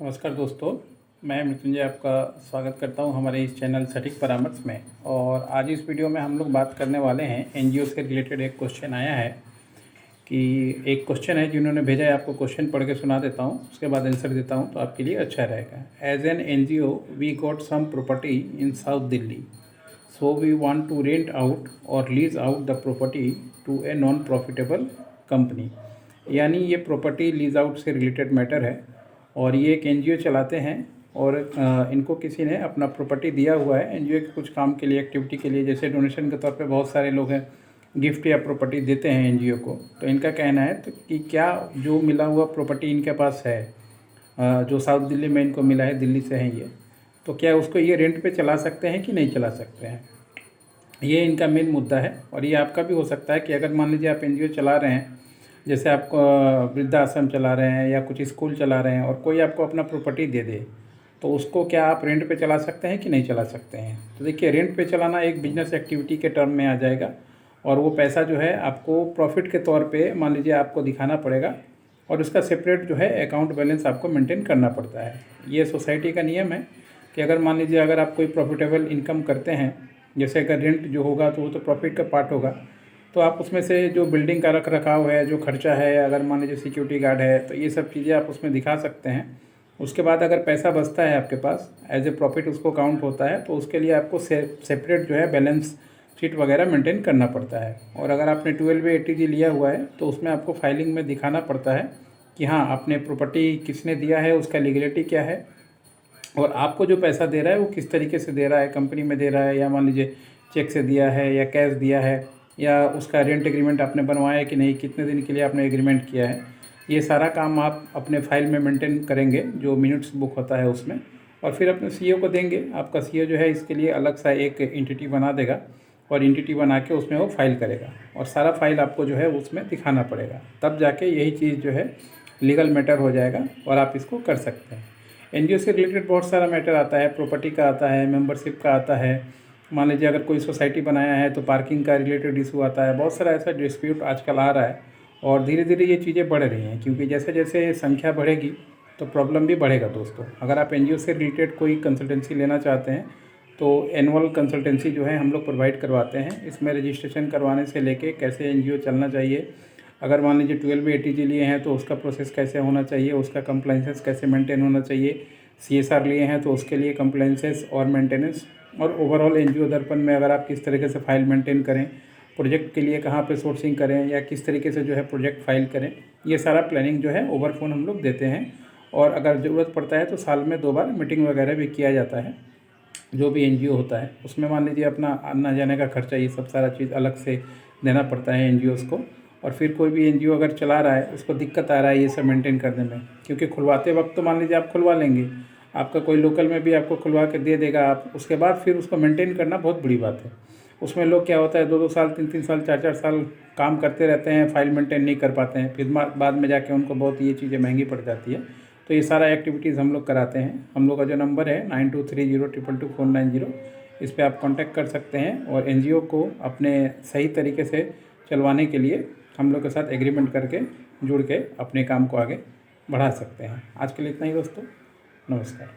नमस्कार दोस्तों, मैं मृत्युंजय आपका स्वागत करता हूं हमारे इस चैनल सटीक परामर्श में। और आज इस वीडियो में हम लोग बात करने वाले हैं एनजीओ से रिलेटेड। एक क्वेश्चन आया है कि एक क्वेश्चन है जिन्होंने भेजा है, आपको क्वेश्चन पढ़ के सुना देता हूं, उसके बाद आंसर देता हूं तो आपके लिए अच्छा रहेगा। As an NGO we got some property in south Delhi, so we want to rent out और lease out the property to a non profitable company. यानी ये प्रॉपर्टी लीज आउट से रिलेटेड मैटर है और ये एक एनजीओ चलाते हैं और इनको किसी ने अपना प्रॉपर्टी दिया हुआ है एनजीओ के कुछ काम के लिए, एक्टिविटी के लिए। जैसे डोनेशन के तौर पे बहुत सारे लोग हैं गिफ्ट या प्रॉपर्टी देते हैं एनजीओ को। तो इनका कहना है तो कि क्या जो मिला हुआ प्रॉपर्टी इनके पास है, जो साउथ दिल्ली में इनको मिला है, दिल्ली से है ये, तो क्या उसको ये रेंट पे चला सकते हैं कि नहीं चला सकते हैं। ये इनका मेन मुद्दा है। और ये आपका भी हो सकता है कि अगर मान लीजिए आप एनजीओ चला रहे हैं, जैसे आप वृद्धाश्रम चला रहे हैं या कुछ स्कूल चला रहे हैं और कोई आपको अपना प्रॉपर्टी दे दे, तो उसको क्या आप रेंट पे चला सकते हैं कि नहीं चला सकते हैं। तो देखिए, रेंट पे चलाना एक बिजनेस एक्टिविटी के टर्म में आ जाएगा और वो पैसा जो है आपको प्रॉफिट के तौर पे मान लीजिए आपको दिखाना पड़ेगा और उसका सेपरेट जो है अकाउंट बैलेंस आपको मेंटेन करना पड़ता है। ये सोसाइटी का नियम है कि अगर मान लीजिए अगर आप कोई प्रॉफिटेबल इनकम करते हैं, जैसे अगर रेंट जो होगा तो वो तो प्रॉफिट का पार्ट होगा, तो आप उसमें से जो बिल्डिंग का रख रखाव है, जो खर्चा है, अगर मान लीजिए सिक्योरिटी गार्ड है, तो ये सब चीज़ें आप उसमें दिखा सकते हैं। उसके बाद अगर पैसा बचता है आपके पास, एज ए प्रॉफिट उसको काउंट होता है, तो उसके लिए आपको सेपरेट जो है बैलेंस शीट वगैरह मेंटेन करना पड़ता है। और अगर आपने 12A लिया हुआ है तो उसमें आपको फाइलिंग में दिखाना पड़ता है कि हाँ, आपने प्रॉपर्टी किसने दिया है, उसका लीगलिटी क्या है और आपको जो पैसा दे रहा है वो किस तरीके से दे रहा है, कंपनी में दे रहा है या मान लीजिए चेक से दिया है या कैश दिया है, या उसका रेंट एग्रीमेंट आपने बनवाया है कि नहीं, कितने दिन के लिए आपने एग्रीमेंट किया है। ये सारा काम आप अपने फाइल में मेंटेन करेंगे, जो मिनट्स बुक होता है उसमें, और फिर अपने सीईओ को देंगे। आपका सीईओ जो है इसके लिए अलग सा एक एंटिटी बना देगा और एंटिटी बना के उसमें वो फाइल करेगा और सारा फाइल आपको जो है उसमें दिखाना पड़ेगा। तब जाके यही चीज़ जो है लीगल मैटर हो जाएगा और आप इसको कर सकते हैं। एनजीओ से रिलेटेड बहुत सारा मैटर आता है, प्रॉपर्टी का आता है, मेंबरशिप का आता है। मान लीजिए अगर कोई सोसाइटी बनाया है तो पार्किंग का रिलेटेड इशू आता है। बहुत सारा ऐसा डिस्प्यूट आजकल आ रहा है और धीरे धीरे ये चीज़ें बढ़ रही हैं, क्योंकि जैसे जैसे संख्या बढ़ेगी तो प्रॉब्लम भी बढ़ेगा दोस्तों। अगर आप एनजीओ से रिलेटेड कोई कंसल्टेंसी लेना चाहते हैं तो एनुअल कंसल्टेंसी जो है हम लोग प्रोवाइड करवाते हैं। इसमें रजिस्ट्रेशन करवाने से लेके कैसे एनजीओ चलना चाहिए, अगर मान लीजिए 12A लिए हैं तो उसका प्रोसेस कैसे होना चाहिए, उसका कंप्लाइंसेस कैसे मेंटेन होना चाहिए, सीएसआर लिए हैं तो उसके लिए कंप्लाइंसेस और मेंटेनेंस, और ओवरऑल एनजीओ दर्पण में अगर आप किस तरीके से फाइल मेंटेन करें, प्रोजेक्ट के लिए कहाँ पे सोर्सिंग करें या किस तरीके से जो है प्रोजेक्ट फाइल करें, ये सारा प्लानिंग जो है ओवर फोन हम लोग देते हैं। और अगर ज़रूरत पड़ता है तो साल में 2 बार मीटिंग वगैरह भी किया जाता है। जो भी एनजीओ होता है उसमें मान लीजिए अपना आना जाने का खर्चा, ये सब सारा चीज़ अलग से देना पड़ता है एनजीओज़ को। और फिर कोई भी एनजीओ अगर चला रहा है उसको दिक्कत आ रहा है ये सब मेंटेन करने में, क्योंकि खुलवाते वक्त तो मान लीजिए आप खुलवा लेंगे, आपका कोई लोकल में भी आपको खुलवा के दे देगा आप, उसके बाद फिर उसको मेंटेन करना बहुत बड़ी बात है। उसमें लोग क्या होता है 2-2 साल 3-3 साल 4-4 साल काम करते रहते हैं, फाइल मेंटेन नहीं कर पाते हैं, फिर बाद में जाके उनको बहुत ये चीज़ें महंगी पड़ जाती है। तो ये सारा एक्टिविटीज़ हम लोग कराते हैं। हम लोग का जो नंबर है 9230222490, इस पर आप कांटेक्ट कर सकते हैं और एनजीओ को अपने सही तरीके से चलवाने के लिए हम लोग के साथ एग्रीमेंट करके जुड़ के अपने काम को आगे बढ़ा सकते हैं। आज के लिए इतना ही दोस्तों, नमस्कार।